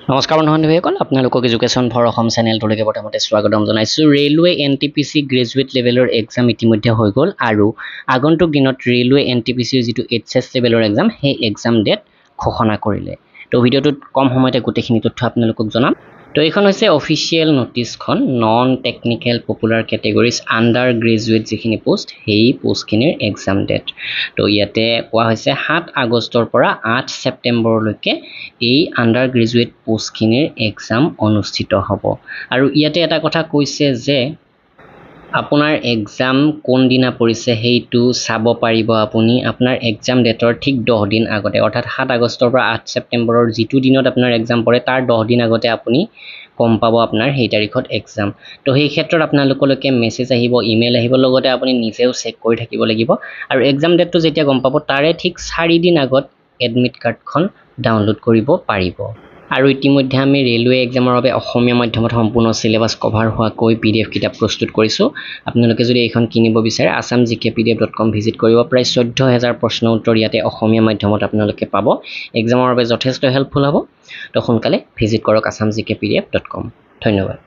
নমস্কাৰ বন্ধুসকল আপোনালোকক এডুকেশ্যন ফৰ অসম চেনেলটোলৈকে প্ৰথমতে স্বাগতম জনাইছো ৰেলৱে এনটিপিসি গ্ৰেজুৱেট লেভেলৰ এক্সাম ইতিমধ্যে হৈ গ'ল আৰু আগন্তুক দিনত ৰেলৱে এনটিপিসিৰ যিটো এইচএছ লেভেলৰ এক্সাম সেই এক্সাম ডেট ঘোষণা কৰিলে তো ভিডিওটোত কম সময়তে গোটেইখিনি তথ্য আপোনালোকক জনাম তো এইখন হৈছে অফিচিয়েল নোটিছখন non technical popular categories under graduate যিখিনি পোষ্ট সেই পোষ্টখিনিৰ এক্সাম ডেট তো ইয়াতে কোৱা হৈছে 7 আগষ্টৰ পৰা 8 ছেপ্টেম্বৰলৈকে এই আন্ডাৰ গ্ৰেজুৱেট পোষ্টখিনিৰ এক্সাম অনুষ্ঠিত হ'ব আৰু ইয়াতে এটা কথা কৈছে যে আপোনাৰ এক্সাম কোন দিনা পৰিছে সেইটো চাব পাৰিব আপুনি আপোনাৰ এক্সাম ডেটৰ ঠিক 10 দিন আগতে অৰ্থাৎ 7 আগষ্টৰ পৰা 8 ছেপ্টেম্বৰৰ যিটো দিনত আপোনাৰ এক্সাম পৰে তাৰ 10 দিন আগতে আপুনি কম পাব আপোনাৰ সেই তাৰিখত এক্সাম তো সেই ক্ষেত্ৰত আপোনালোকলৈকে মেছেজ আহিব ইমেইল আহিব লগতে আপুনি নিজেও চেক কৰি থাকিব লাগিব আৰু এক্সাম ডেটটো যেতিয়া গম পাব তাৰে ঠিক 4 দিন আগত এডমিট কাৰ্ডখন ডাউনলোড কৰিব পাৰিব আৰু ইতিমধ্যে আমি ৰেলৱে এক্সামৰ বাবে অসমীয়া মাধ্যমত সম্পূৰ্ণ সিলেবাস কভাৰ হোৱাকৈ পিডিএফ কিতাপ প্ৰস্তুত কৰিছো আপোনালোকে যদি এইখন কিনিব বিচাৰে assamgkpdf.com ভিজিট কৰিব প্ৰায় 14000 প্ৰশ্ন উত্তৰ ইয়াতে অসমীয়া মাধ্যমত আপোনালোকে পাব এক্সামৰ বাবে যথেষ্ট হেল্পফুল হ'ব তো সোনকালে ভিজিট কৰক assamgkpdf.com ধন্যবাদ